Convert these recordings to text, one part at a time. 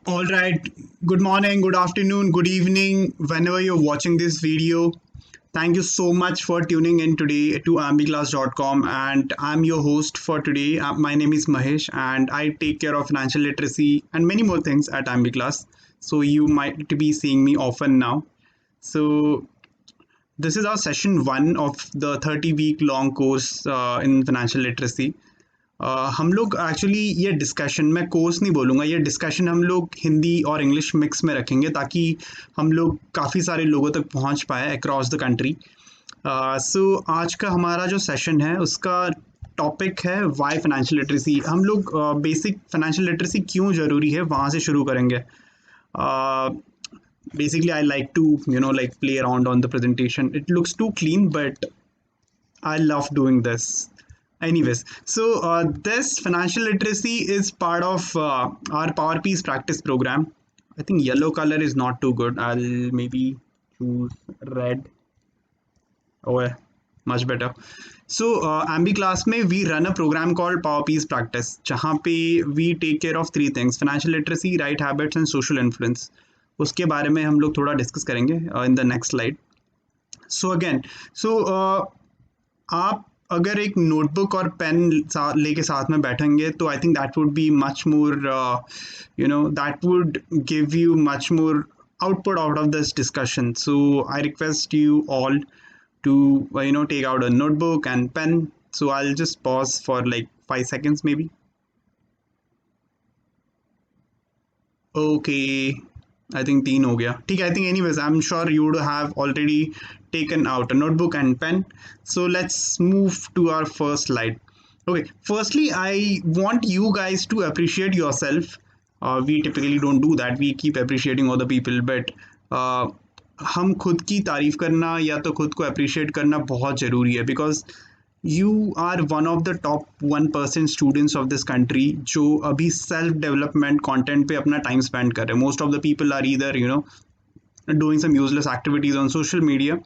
All right. Good morning, good afternoon, good evening, whenever you're watching this video. Thank you so much for tuning in today to ambiclass.com. And I'm your host for today. My name is Mahesh, and I take care of financial literacy and many more things at Ambiclass. So you might be seeing me often now. So this is our session one of the 30-week long course in financial literacy. हम लोग actually ये discussion, मैं course नहीं बोलूँगा, ये discussion हम लोग हिंदी और इंग्लिश मिक्स में रखेंगे ताकि हम लोग काफ़ी सारे लोगों तक पहुँच पाए अक्रॉस द कंट्री। सो आज का हमारा जो सेशन है उसका टॉपिक है वाई फाइनेंशियल लिटरेसी। हम लोग बेसिक फाइनेंशियल लिटरेसी क्यों ज़रूरी है वहाँ से शुरू करेंगे। Basically, I like to like play around on the presentation. It looks too clean, but I love doing this. Anyways, so this financial literacy is part of our Power Piece practice program. I think yellow color is not too good. I'll maybe choose red. Oh, yeah, much better. So, Ambi class में we run a program called Power Piece Practice, जहाँ पे we take care of three things: financial literacy, right habits, and social influence. उसके बारे में हम लोग थोड़ा discuss करेंगे in the next slide. So again, so आप अगर एक नोटबुक और पेन लेके साथ में बैठेंगे तो I think that would be much more that would give you much more output out of this discussion. So I request you all to take out a notebook and pen. So I'll just pause for like 5 seconds maybe. Okay, I think तीन हो गया ठीक है. I think anyways I'm sure you would have already taken out a notebook and pen. So let's move to our first slide. Okay, firstly I want you guys to appreciate yourself. We typically don't do that. We keep appreciating other people, but uh, हम खुद की तारीफ करना या तो खुद को appreciate करना बहुत ज़रूरी है because you are one of the top 1% students of this country जो अभी सेल्फ डेवलपमेंट कंटेंट पे अपना टाइम स्पेंड कर रहे हैं. Most of the people are either doing some useless activities on social media.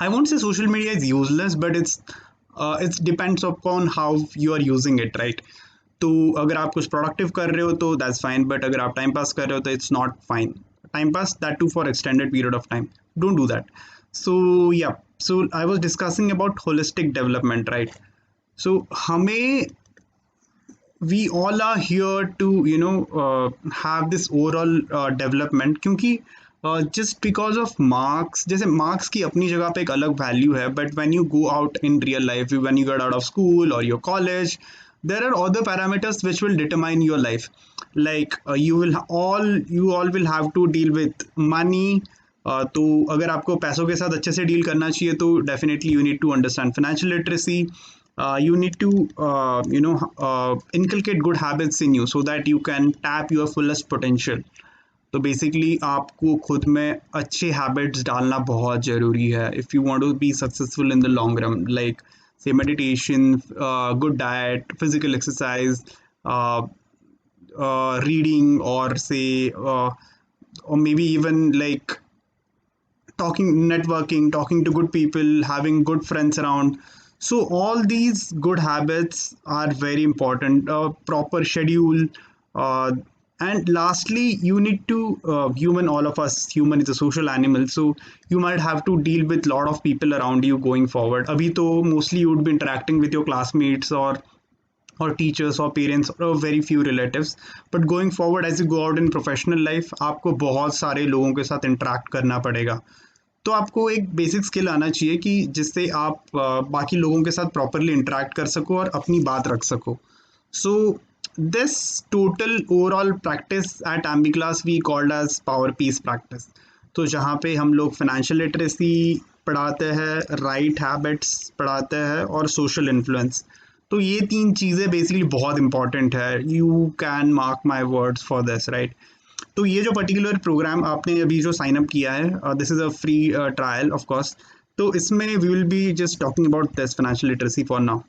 I won't say social media is useless, but it depends upon how you are using it, right? तो अगर आप कुछ productive कर रहे हो तो that's fine, but अगर आप टाइम पास कर रहे हो तो it's not fine. Time pass that to for extended period of time, don't do that. So yeah, so I was discussing about holistic development, right? So हमें we all are here to have this overall development क्योंकि just because of marks, जैसे marks की अपनी जगह पे एक अलग value है, but when you go out in real life, when you get out of school or your college, there are other parameters which will determine your life. Like you all will have to deal with money. तो अगर आपको पैसों के साथ अच्छे से deal करना चाहिए तो definitely you need to understand financial literacy. You need to inculcate good habits in you so that you can tap your fullest potential. तो बेसिकली आपको खुद में अच्छे हैबिट्स डालना बहुत ज़रूरी है if you want to be successful in the long run. Like say meditation, good diet, physical exercise, reading, or say or maybe even like talking to good people, having good friends around. So all these good habits are very important. Proper schedule, uh, and lastly, you need to all of us, human is a social animal, so you might have to deal with a lot of people around you going forward. Abhi to mostly you would be interacting with your classmates or teachers or parents or very few relatives, but going forward as you go out in professional life आपको बहुत सारे लोगों के साथ interact करना पड़ेगा. तो आपको एक बेसिक स्किल आना चाहिए कि जिससे आप बाकी लोगों के साथ प्रॉपरली इंटरेक्ट कर सको और अपनी बात रख सको. So this total overall practice at MB class we called as power peace practice. तो जहाँ पे हम लोग फाइनेंशियल लिटरेसी पढ़ाते हैं, राइट हैबिट्स पढ़ाते हैं और सोशल इन्फ्लुएंस. तो ये तीन चीज़ें बेसिकली बहुत इंपॉर्टेंट है. You can mark my words for this, right? तो ये जो पर्टिकुलर प्रोग्राम आपने अभी जो साइन अप किया है, this is a free trial of course. तो इसमें we will be just talking about this financial literacy for now.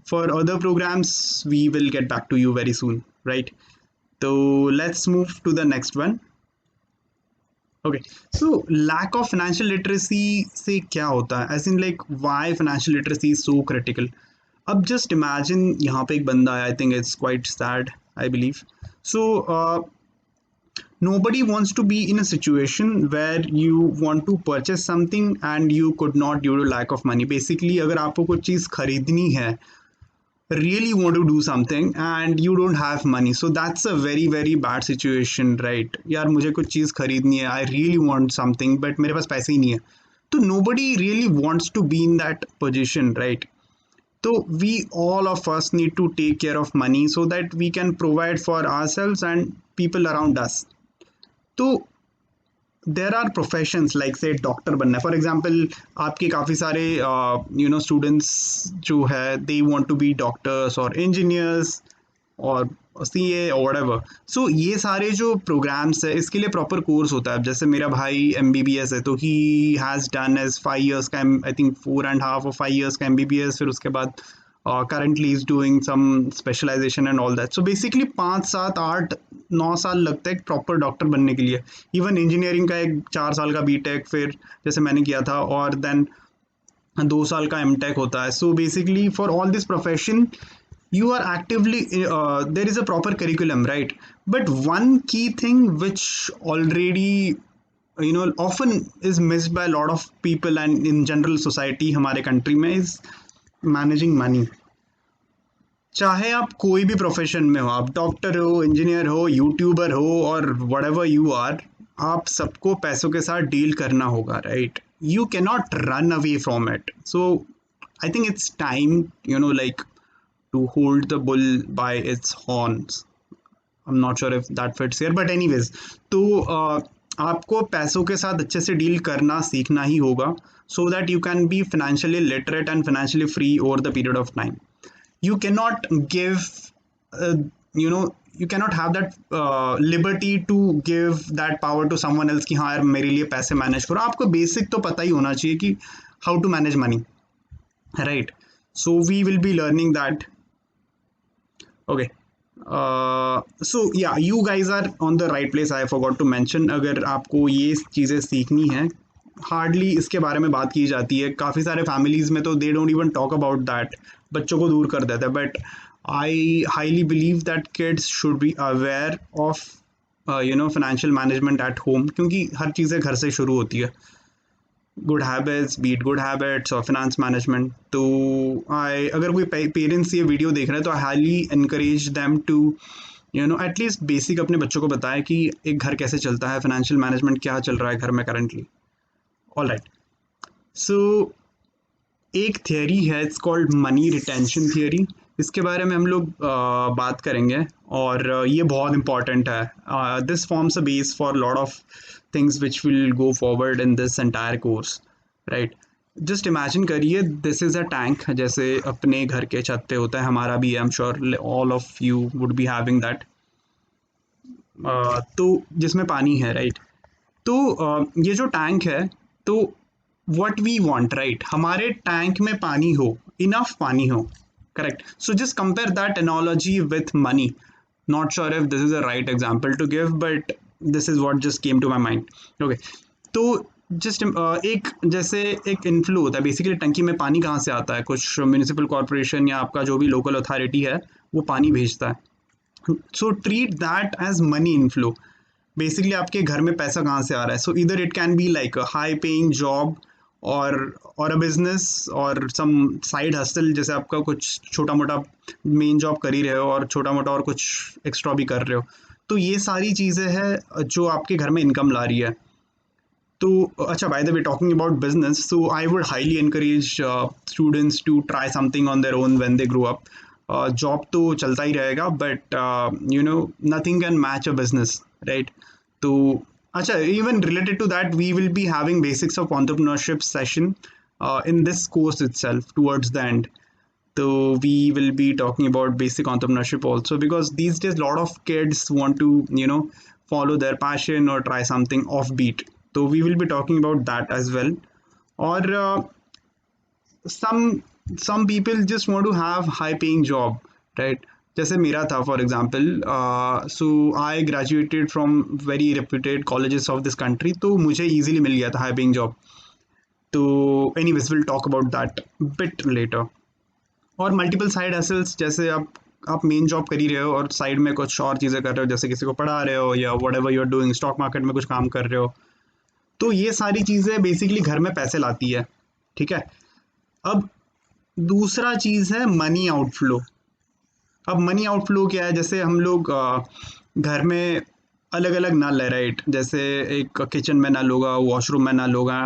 For other programs we will get back to you very soon, right? तो let's move to the next one. Okay, so lack of financial literacy से क्या होता है, as in like why financial literacy is so critical. अब just imagine यहाँ पे एक बंदा है, I think it's quite sad, I believe. So nobody wants to be in a situation where you want to purchase something and you could not due to lack of money. Basically अगर आपको कुछ चीज़ खरीदनी है, really want to do something and you don't have money, so that's a very very bad situation, right? यार मुझे कुछ चीज़ खरीदनी है, I really want something but मेरे पास पैसे ही नहीं है, तो nobody really wants to be in that position, right? So we all of us need to take care of money so that we can provide for ourselves and people around us. तो there are professions like say doctor बनना है for example, आपके काफ़ी सारे students जो है they want to be doctors और engineers और CA और व्हाटएवर. सो ये सारे जो प्रोग्राम्स है इसके लिए प्रॉपर कोर्स होता है. अब जैसे मेरा भाई MBBS है तो ही हैज़ डन एज 5 years का, आई थिंक 4.5 और 5 years का MBBS, फिर उसके बाद currently is doing some specialization and all that. So basically 5 7 8 9 साल लगता है एक प्रॉपर डॉक्टर बनने के लिए. इवन इंजीनियरिंग का एक 4 साल का BTech, फिर जैसे मैंने किया था, और देन 2 साल का MTech होता है. So basically for all this profession you are actively there is a proper curriculum, right? But one key thing which already often is missed by a lot of people and in general society हमारे country में is managing money. चाहे आप कोई भी profession में हो, आप doctor हो, इंजीनियर हो, यूट्यूबर हो और whatever you are, आप सबको पैसों के साथ डील करना होगा, right? You cannot run away from it. So I think it's time, like to hold the bull by its horns. I'm not sure if that fits here, but anyways, तो आपको पैसों के साथ अच्छे से डील करना सीखना ही होगा so that you can be financially literate and financially free over the period of time. You cannot give, you cannot have that liberty to give that power to someone else कि हाँ यार मेरे लिए पैसे manage करो. आपको basic तो पता ही होना चाहिए कि how to manage money, right? So we will be learning that. Okay. So yeah, you guys are on the right place. I forgot to mention, अगर आपको ये चीज़ें सीखनी है, हार्डली इसके बारे में बात की जाती है. काफ़ी सारे फैमिलीज़ में तो they don't even talk about that, बच्चों को दूर कर देते हैं. But I highly believe that kids should be aware of financial management at home, क्योंकि हर चीज़ें घर से शुरू होती है. Good habits, beat good habits और फिनेंस मैनेजमेंट. तो अगर कोई पेरेंट्स ये वीडियो देख रहे हैं तो I highly encourage them to at least basic अपने बच्चों को बताएं कि एक घर कैसे चलता है, फाइनेंशियल मैनेजमेंट क्या चल रहा है घर में करंटली. All right. सो एक थियरी है, it's called money retention theory. इसके बारे में हम लोग बात करेंगे और ये बहुत इंपॉर्टेंट है. This forms a base for lot of things which will go forward in this entire course, right? Just imagine करिए, this is a tank, जैसे अपने घर के छत पे होता है, हमारा भी है, I'm sure all of you would be having that. तो जिसमें पानी है, right? तो ये जो टैंक है, तो what we want, right? हमारे टैंक में पानी हो, enough पानी हो, correct? So just compare that analogy with money. Not sure if this is a right example to give, but this is what just came to my mind. Okay, तो just एक जैसे एक inflow होता है. Basically टंकी में पानी कहाँ से आता है? कुछ म्यूनिसिपल कॉरपोरेशन या आपका जो भी लोकल अथॉरिटी है वो पानी भेजता है. So treat that as money inflow. Basically आपके घर में पैसा कहाँ से आ रहा है? सो इधर it can be like a high paying job और अ बिजनेस और सम साइड हसल, जैसे आपका कुछ छोटा मोटा मेन जॉब कर ही रहे हो और छोटा मोटा और कुछ एक्स्ट्रा भी कर रहे हो. तो ये सारी चीज़ें हैं जो आपके घर में इनकम ला रही है. तो अच्छा, by the way, talking about business, so I would highly encourage students to try something on their own when they grow up. Job तो चलता ही रहेगा, but nothing can match a business, right? तो अच्छा, even related to that we will be having basics of entrepreneurship session in this course itself towards the end. So we will be talking about basic entrepreneurship also, because these days a lot of kids want to follow their passion or try something offbeat. So we will be talking about that as well. Or some people just want to have high paying job, right? जैसे मेरा था for example. So I graduated from very reputed colleges of this country, तो मुझे easily मिल गया था high paying job. तो anyways will talk about that bit letter. और multiple side hustles, जैसे आप आप मेन जॉब कर ही रहे हो और साइड में कुछ और चीज़ें कर रहे हो, जैसे किसी को पढ़ा रहे हो या whatever you are doing, stock market में कुछ काम कर रहे हो, तो ये सारी चीज़ें बेसिकली घर में पैसे लाती है। ठीक है। अब दूसरा चीज़ है मनी आउटफ्लो। अब मनी आउटफ्लो क्या है, जैसे हम लोग घर में अलग अलग नल है, राइट, जैसे एक किचन में नल होगा, वॉशरूम में नल होगा,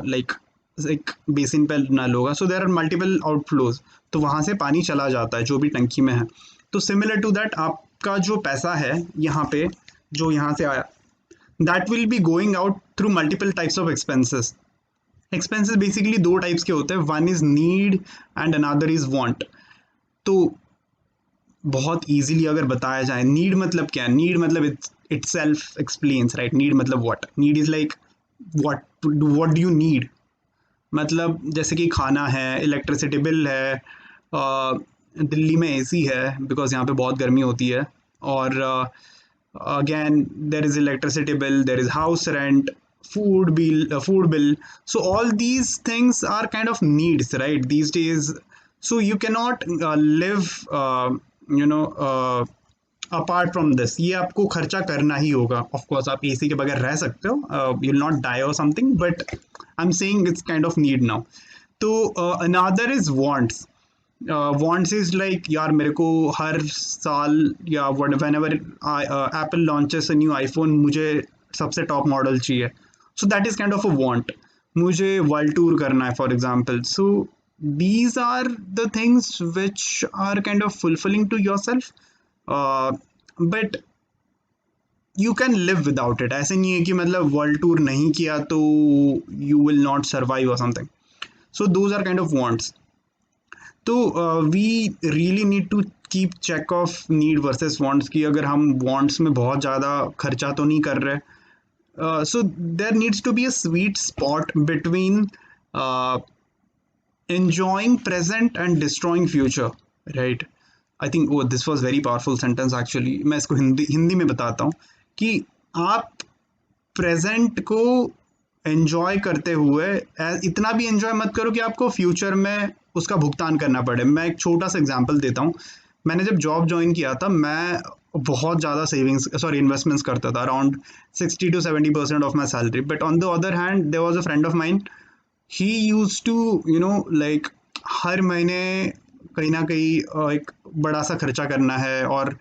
लाइक एक बेसिन पे नल होगा, so there are multiple outflows, तो वहाँ से पानी चला जाता है जो भी टंकी में है। तो सिमिलर टू दैट आपका जो पैसा है यहाँ पे, जो यहाँ से आया, that will be going out through multiple types of expenses. Expenses basically दो टाइप्स के होते हैं, one is need and another is want. तो बहुत इजीली अगर बताया जाए, नीड मतलब क्या है, नीड मतलब itself explains, right, need मतलब what, need is like what what do you need, मतलब जैसे कि खाना है, इलेक्ट्रिसिटी बिल है, दिल्ली में एसी है बिकॉज यहाँ पे बहुत गर्मी होती है, और again there is electricity bill, there is house rent, food bill. So all these things are kind of needs, right, these days. So you cannot live you know apart from this, ये आपको खर्चा करना ही होगा। Of course आप AC के बगैर रह सकते हो, you will not die or something, but I am saying it's kind of need now. तो another is wants. Wants is like, यार मेरे को हर साल या whenever Apple launches a new iPhone, मुझे सबसे टॉप मॉडल चाहिए, so that is kind of a want. मुझे वर्ल्ड टूर करना है for example, so these are the things which are kind of fulfilling to yourself, but you can live without it. ऐसे नहीं है कि मतलब world tour नहीं किया तो you will not survive or something. So those are kind of wants. तो we really need to keep check of need versus wants, की अगर हम वांट्स में बहुत ज़्यादा खर्चा तो नहीं कर रहे। So there needs to be a sweet spot between enjoying present and destroying future, right? I think वो this was very powerful sentence actually. मैं इसको हिंदी में बताता हूँ कि आप प्रेजेंट को एंजॉय करते हुए इतना भी एंजॉय मत करो कि आपको फ्यूचर में उसका भुगतान करना पड़े। मैं एक छोटा सा एग्जांपल देता हूँ। मैंने जब जॉब ज्वाइन किया था, मैं बहुत ज़्यादा इन्वेस्टमेंट्स करता था, around 60-70% of my salary. But on the other hand there was a friend of mine, he used to like हर महीने कहीं ना कहीं एक बड़ा सा खर्चा करना है, और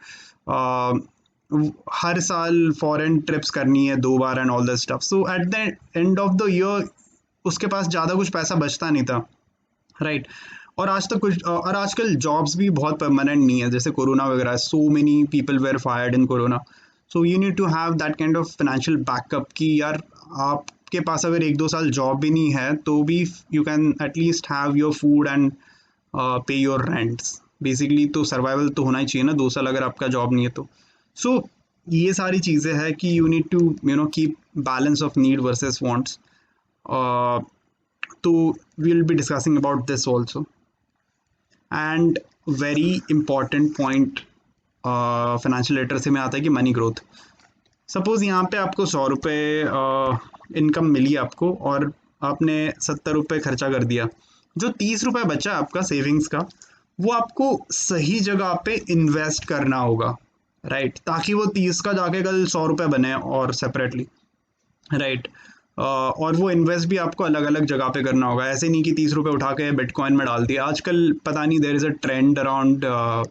हर साल फॉरेन ट्रिप्स करनी है 2 बार and all that stuff. So at the end of the year उसके पास ज़्यादा कुछ पैसा बचता नहीं था, राइट। और आजकल जॉब्स भी बहुत परमानेंट नहीं है, जैसे कोरोना वगैरह, so many people were fired in Corona. So you need to have that kind of financial backup कि यार आपके पास अगर 1-2 साल जॉब भी नहीं है तो भी you can at least have your food and पे योर रेंट्स बेसिकली। तो सर्वाइवल तो होना ही चाहिए ना 2 साल अगर आपका जॉब नहीं है तो। सो ये सारी चीज़ें हैं कि you need to keep balance of need versus wants. तो we will be discussing about this also. And very important point financial literacy में आता है कि मनी ग्रोथ। सपोज यहाँ पे आपको 100 रुपये इनकम मिली आपको, और आपने 70 रुपये खर्चा कर दिया, जो 30 रुपये बचा आपका सेविंग्स का, वो आपको सही जगह पे इन्वेस्ट करना होगा, राइट, ताकि वो 30 का जाके कल 100 रुपये बने और सेपरेटली, राइट। और वो इन्वेस्ट भी आपको अलग अलग जगह पे करना होगा। ऐसे नहीं कि 30 रुपये उठा के बिटकॉइन में डाल दिया। आजकल पता नहीं, there is a trend around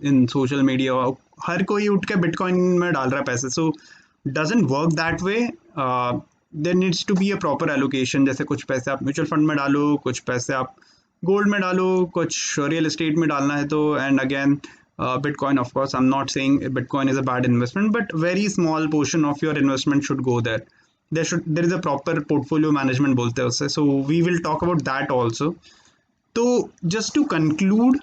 in social media, हर कोई उठ के बिटकॉइन में डाल रहा है पैसे। सो doesn't work that way. There needs to be a proper allocation। जैसे कुछ पैसे आप म्यूचुअल फंड में डालो, कुछ पैसे आप गोल्ड में डालो, कुछ रियल एस्टेट में डालना है तो, and again bitcoin. Of course I am not saying bitcoin is a bad investment, but very small portion of your investment should go there. There is a proper portfolio management बोलते हैं उससे। So we will talk about that also. तो just to conclude,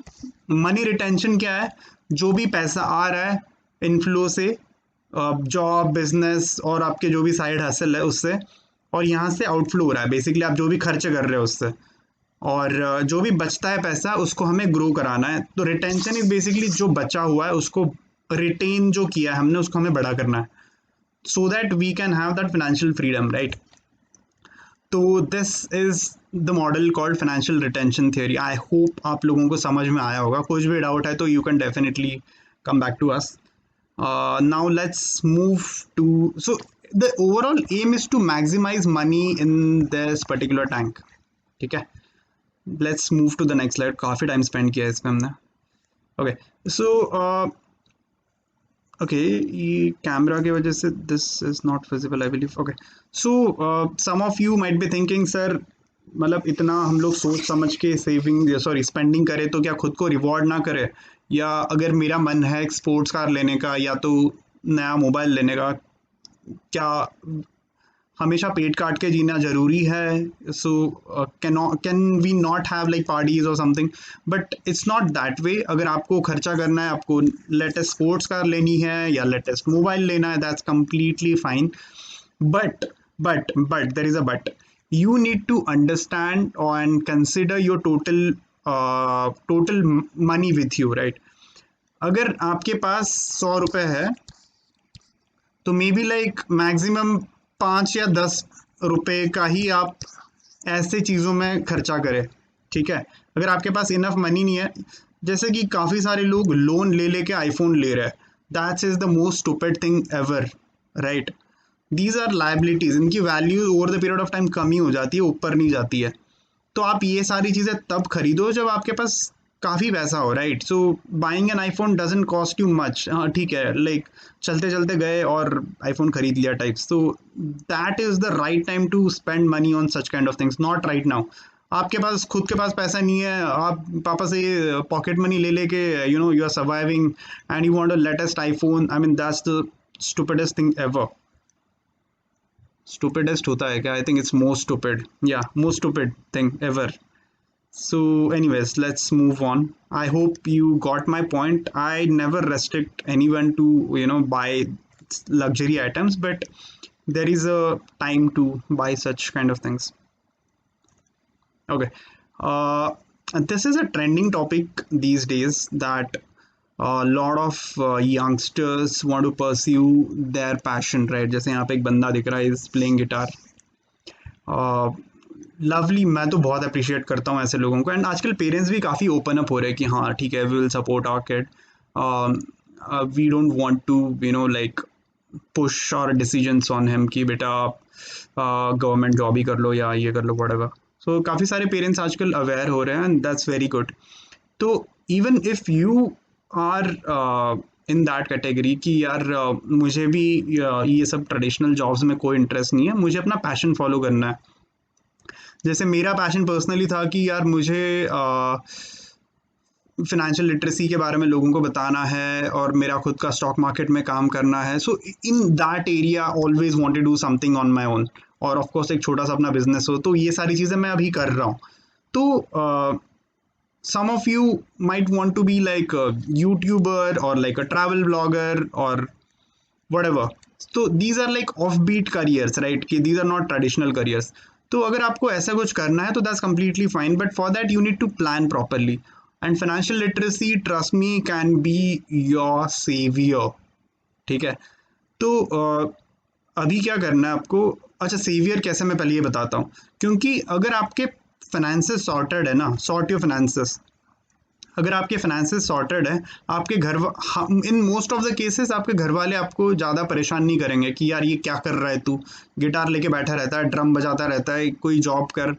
money retention क्या है? जो भी पैसा आ रहा है इनफ्लो से, जॉब, बिजनेस और आपके जो भी साइड हसल है उससे, और यहाँ से आउटफ्लो हो रहा है, बेसिकली आप जो भी खर्च कर रहे हो उससे, और जो भी बचता है पैसा उसको हमें ग्रो कराना है। तो रिटेंशन इज बेसिकली जो बचा हुआ है उसको रिटेन जो किया है हमने उसको हमें बड़ा करना है, so that we can have that financial freedom, right. तो this is the model called financial retention theory. I hope आप लोगों को समझ में आया होगा। कुछ भी डाउट है तो you can definitely come back to us. Now let's move to, so the overall aim is to maximize money in this particular tank. ठीक है, let's move to the next slide. काफी time spend किया है इसमें हमने. Okay, so okay, ये camera की वजह से this is not visible I believe. Okay, so some of you might be thinking, sir मतलब इतना हम लोग सोच समझ के सेविंग सॉरी स्पेंडिंग करें तो क्या खुद को रिवॉर्ड ना करे, या अगर मेरा मन है एक स्पोर्ट्स कार लेने का या तो नया मोबाइल लेने का, क्या हमेशा पेट काट के जीना जरूरी है? So can we not have like parties or something, but it's not that way. अगर आपको खर्चा करना है, आपको लेटेस्ट स्पोर्ट्स कार लेनी है या लेटेस्ट मोबाइल लेना है, that's completely fine. But there is a but. You need to understand and consider your total money with you, right? अगर आपके पास 100 रुपए है तो मे बी लाइक मैक्सिमम 5 या 10 रुपए का ही आप ऐसे चीज़ों में खर्चा करें. ठीक है, अगर आपके पास इनफ मनी नहीं है, जैसे कि काफ़ी सारे लोग लोन ले लेके आईफोन ले रहे हैं, that's is the most stupid thing ever, right? These are liabilities, इनकी value over the period of time कमी हो जाती है, ऊपर नहीं जाती है. तो आप ये सारी चीज़ें तब खरीदो जब आपके पास काफ़ी पैसा हो, right? So buying an iPhone doesn't cost you much. हाँ ठीक है, लाइक चलते चलते गए और आईफोन खरीद लिया टाइप्स. तो that is the right time to spend money on such kind of things, not right now. आपके पास खुद के पास पैसा नहीं है, आप पापा से पॉकेट मनी ले लेके you are surviving and you want a latest iPhone. I mean that's the stupidest thing ever. Stupidest होता है क्या? I think it's most stupid. Yeah, most stupid thing ever. So anyways, let's move on. I hope you got my point. I never restrict anyone to buy luxury items, but there is a time to buy such kind of things. Okay, this is a trending topic these days, that a lot of youngsters want to pursue their passion, right? जैसे यहाँ पे एक बंदा दिख रहा है, is playing guitar. Lovely, मैं तो बहुत अप्रिशिएट करता हूँ ऐसे लोगों को. एंड आजकल पेरेंट्स भी काफ़ी ओपन अप हो रहे हैं कि हाँ ठीक है, we will support our kid, we don't want to like push our decisions on him कि बेटा आप गवर्नमेंट जॉब ही कर लो या ये कर लो, व्हाटएवर. सो काफ़ी सारे पेरेंट्स आजकल अवेयर हो रहे हैं एंड दैट्स वेरी गुड. तो even if you are in that category कि यार मुझे भी ये सब ट्रेडिशनल जॉब्स में कोई इंटरेस्ट नहीं है, मुझे अपना पैशन फॉलो करना है. जैसे मेरा पैशन पर्सनली था कि यार मुझे फिनेंशियल लिटरेसी के बारे में लोगों को बताना है और मेरा खुद का स्टॉक मार्केट में काम करना है. So in that area always wanted to do something on my own, और ऑफ कोर्स एक छोटा सा अपना बिजनेस हो. तो ये सारी चीज़ें मैं अभी कर रहा हूँ. तो some of you might want to be like a YouTuber or like a travel blogger or whatever. So these are like offbeat careers, right? कि these are not traditional careers. तो अगर आपको ऐसा कुछ करना है तो that's completely fine, but for that you need to plan properly. And financial literacy, trust me, can be your savior. ठीक है, तो अभी क्या करना है आपको. अच्छा, सेवियर कैसे, मैं पहले ये बताता हूँ. क्योंकि अगर आपके फाइनेंसेस सॉर्टेड है ना, सॉर्ट योर फाइनेंसेस. अगर आपके फाइनेंसेस सॉर्टेड है, आपके घर, in most of the cases आपके घर वाले आपको ज़्यादा परेशान नहीं करेंगे कि यार ये क्या कर रहा है तू, गिटार लेके बैठा रहता है, ड्रम बजाता रहता है, कोई जॉब कर.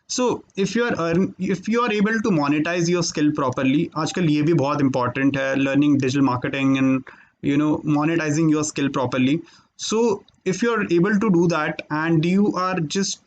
So if you are able to monetize your skill properly, आजकल ये भी बहुत इंपॉर्टेंट है, learning digital marketing and monetizing your skill properly. So if you are able to do that and you are just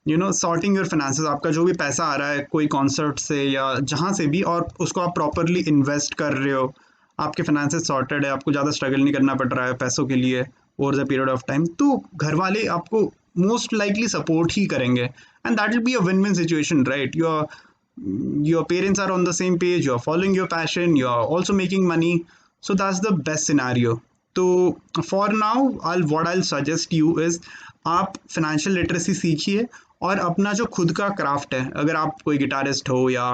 sorting your finances, आपका जो भी पैसा आ रहा है कोई कॉन्सर्ट से या जहाँ से भी, और उसको आप प्रॉपरली इन्वेस्ट कर रहे हो, आपके फाइनेंसेस सॉर्टेड है, आपको ज़्यादा स्ट्रगल नहीं करना पड़ रहा है पैसों के लिए over the period of time, तो घर वाले आपको मोस्ट लाइकली सपोर्ट ही करेंगे. And that will be a win win situation, right? Your parents are on the same page, you are following your passion, you are also making money. So that's the best scenario. तो for now what I suggest you is, आप financial literacy सीखिए और अपना जो खुद का craft है, अगर आप कोई गिटारिस्ट हो या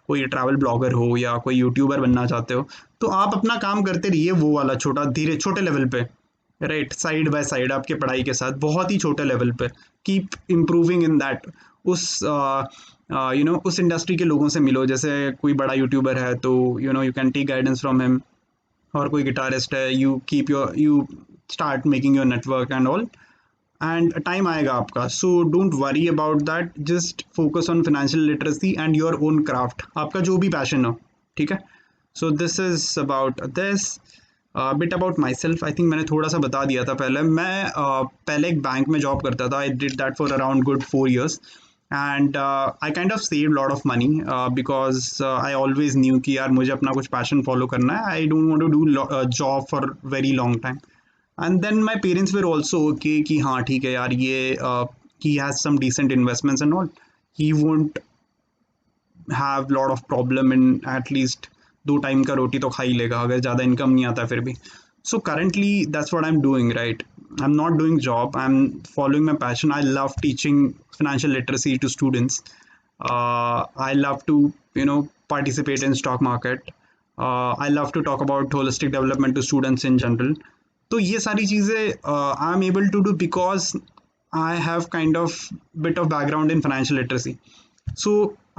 कोई ट्रैवल ब्लॉगर हो या कोई यूट्यूबर बनना चाहते हो, तो आप अपना काम करते रहिए वो वाला छोटे लेवल पे, राइट? साइड बाय साइड आपके पढ़ाई के साथ, बहुत ही छोटे लेवल पे कीप इम्प्रूविंग इन दैट. उस इंडस्ट्री के लोगों से मिलो, जैसे कोई बड़ा यूट्यूबर है तो you can take guidance from him. और कोई गिटारिस्ट है, you start making your network and all, and time आएगा आपका. So don't worry about that, just focus on financial literacy and your own craft, आपका जो भी पैशन हो. ठीक है. So this is about this. Bit about myself, I think मैंने थोड़ा सा बता दिया था पहले. मैं पहले एक बैंक में जॉब करता था. I did that for around good 4 years, and I kind of save lot of money because I always knew कि यार मुझे अपना कुछ पैशन फॉलो करना है. I don't want to do job for very long time. And then my parents were also okay कि हाँ ठीक है यार, ये he has some decent investments and all, he won't have lot of problem in at least 2 time का रोटी तो खा ही लेगा अगर ज़्यादा इनकम नहीं आता फिर भी. So currently that's what I'm doing, right? I'm not doing job, I'm following my passion. I love teaching financial literacy to students. I love to participate in stock market. I love to talk about holistic development to students in general. तो ये सारी चीज़ें I am able to do because I have kind of bit of background in financial literacy. So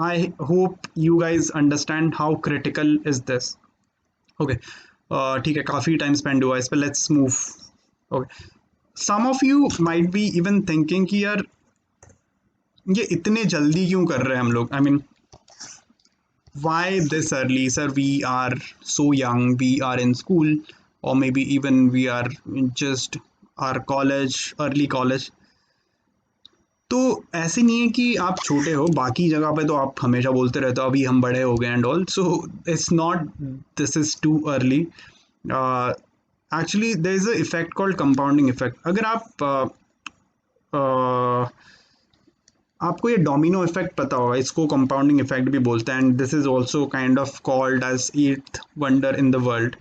I hope you guys understand how critical is this. Okay. ठीक है, काफ़ी time spend हुआ इस पर. Let's move. Okay. Some of you might be even thinking कि यार ये इतने जल्दी क्यों कर रहे हैं हम लोग. I mean why this early, sir? We are so young, we are in school, or maybe even we are just our college, early college. तो ऐसे नहीं है कि आप छोटे हो, बाकी जगह पे तो आप हमेशा बोलते रहते हो अभी हम बड़े हो गए and all. So it's not this is too early. Actually there is a effect called compounding effect. अगर आपको ये डोमिनो इफेक्ट पता होगा, इसको कंपाउंडिंग इफेक्ट भी बोलते हैं, and this is also kind of called as eighth wonder in the world,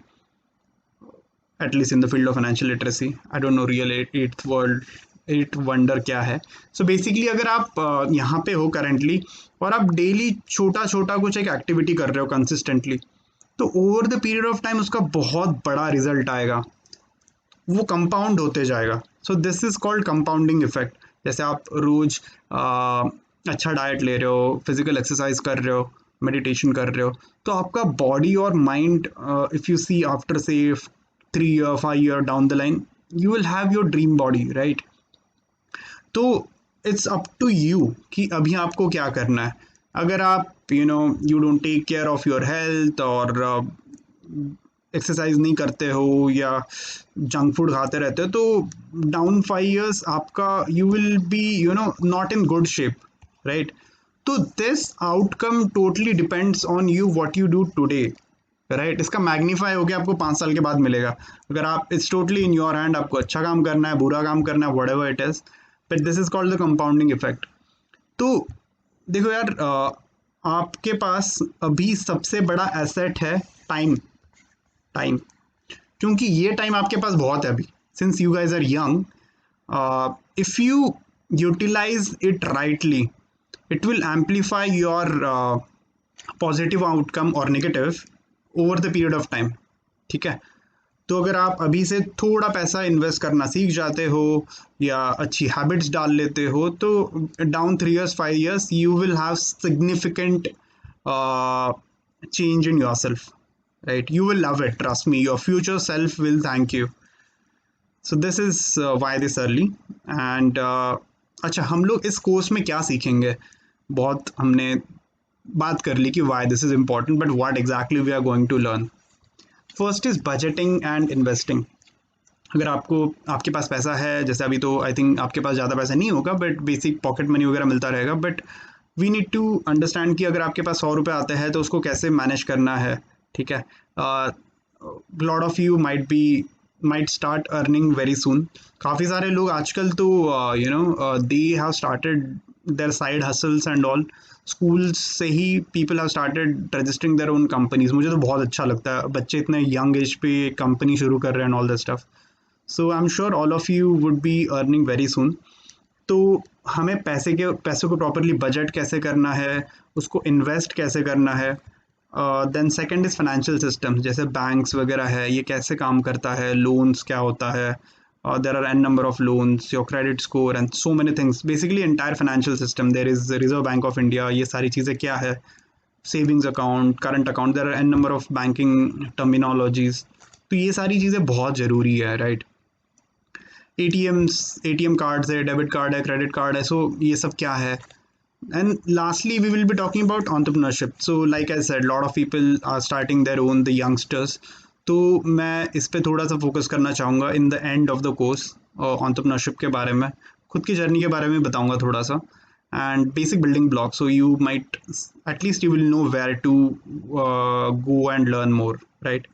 at least in the field of financial literacy. I don't know real eighth wonder क्या है. So basically अगर आप यहाँ पे हो currently और आप डेली छोटा छोटा कुछ एक एक्टिविटी कर रहे हो कंसिस्टेंटली, तो over the period of time उसका बहुत बड़ा रिजल्ट आएगा, वो कंपाउंड होते जाएगा. सो this is called compounding effect. जैसे आप रोज अच्छा डाइट ले रहे हो, फिजिकल एक्सरसाइज कर रहे हो, मेडिटेशन कर रहे हो, तो आपका बॉडी और mind, if you see after से 3 year 5 year down the line, you will have your dream body, right? तो इट्स अप टू यू कि अभी आपको क्या करना है. अगर आप you don't take care of your health और एक्सरसाइज नहीं करते हो या जंक फूड खाते रहते हो, तो डाउन 5 years आपका you will be not in good shape, right? तो this outcome totally depends on you, what you do today, right? इसका मैग्नीफाई होकर आपको 5 साल के बाद मिलेगा. अगर आप, it's totally in your hand, आपको अच्छा काम करना है, बुरा काम करना है, whatever it is, but this is called the compounding effect. तो देखो यार, आपके पास अभी सबसे बड़ा एसेट है टाइम. टाइम, क्योंकि ये टाइम आपके पास बहुत है अभी, since you guys are young. If you utilize it rightly, it will amplify your positive outcome or negative over the period of time. ठीक है. तो अगर आप अभी से थोड़ा पैसा इन्वेस्ट करना सीख जाते हो या अच्छी हैबिट्स डाल लेते हो, तो down 3 years 5 years you will have significant change in yourself, right? You will love it, trust me, your future self will thank you. So this is why this early. And अच्छा, हम लोग इस course में क्या सीखेंगे? बहुत हमने बात कर ली कि why this is important, but what exactly we are going to learn. First is budgeting and investing. अगर आपके पास पैसा है, जैसे अभी तो आई थिंक आपके पास ज़्यादा पैसा नहीं होगा, बट बेसिक पॉकेट मनी वगैरह मिलता रहेगा, but we need to understand कि अगर आपके पास 100 रुपये आते हैं तो उसको कैसे मैनेज करना है. ठीक है. Lot of you might start earning very soon. काफ़ी सारे लोग आजकल तो they have started their side hustles and all. School से ही people have started registering their own companies. मुझे तो बहुत अच्छा लगता है, बच्चे इतने young age पे कंपनी शुरू कर रहे हैं and all that stuff. So I'm sure all of you would be earning very soon. तो हमें पैसे को प्रॉपरली बजट कैसे करना है, उसको इन्वेस्ट कैसे करना है. Then second is financial system, जैसे बैंक्स वगैरह है, ये कैसे काम करता है, लोन्स क्या होता है, there are n number of loans, your credit score and so many things. Basically entire financial system. There is the Reserve Bank of India, ये सारी चीज़ें क्या है, savings account, current account, there are n number of banking terminologies. तो ये सारी चीज़ें बहुत ज़रूरी है, राइट? एटीएम कार्ड्स है, डेबिट कार्ड है, क्रेडिट कार्ड है, सो ये सब क्या है? And lastly, we will be talking about entrepreneurship. So, like I said, lot of people are starting their own, the youngsters. तो मैं इस पे थोड़ा सा फोकस करना चाहूँगा in the end of the course, entrepreneurship के बारे में, खुद की जर्नी के बारे में बताऊँगा थोड़ा सा, and basic building block, so you might at least you will know where to go and learn more, right?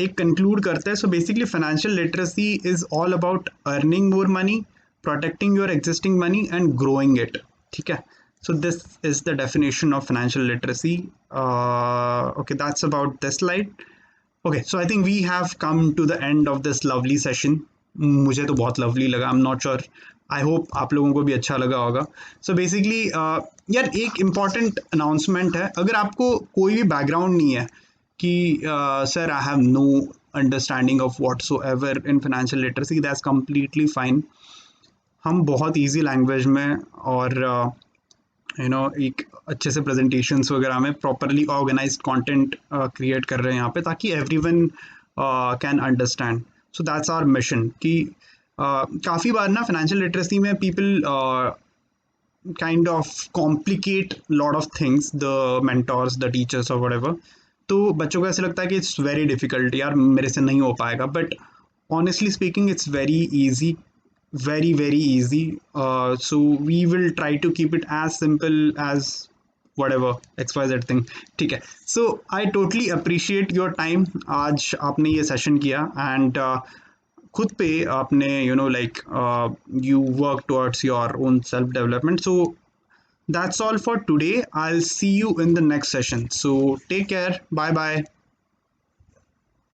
एक कंक्लूड करते हैं. So basically financial literacy is all about earning more money, protecting your existing money and growing it. ठीक है, so this is the definition of financial literacy. Okay, that's about this slide. Okay, so I think we have come to the end of this lovely session. मुझे तो बहुत lovely लगा. I'm not sure, I hope आप लोगों को भी अच्छा लगा होगा. So basically यार एक important announcement है. अगर आपको कोई भी background नहीं है कि sir I have no understanding of whatsoever in financial literacy, that's completely fine. हम बहुत इजी लैंग्वेज में और एक अच्छे से प्रेजेंटेशंस वगैरह में प्रॉपरली ऑर्गेनाइज्ड कंटेंट क्रिएट कर रहे हैं यहाँ पे, ताकि everyone can understand. So that's our mission कि काफ़ी बार ना फाइनेंशियल लिटरेसी में people kind of complicate lot of things, the mentors, the teachers और व्हाटएवर. तो बच्चों को ऐसे लगता है कि इट्स वेरी डिफिकल्ट, यार मेरे से नहीं हो पाएगा. But honestly speaking it's very easy, very easy. So we will try to keep it as simple as whatever XYZ thing. ठीक है, so I totally appreciate your time. आज आपने ये सेशन किया एंड खुद पे आपने you work towards your own self development. So that's all for today. I'll see you in the next session. So take care. Bye bye.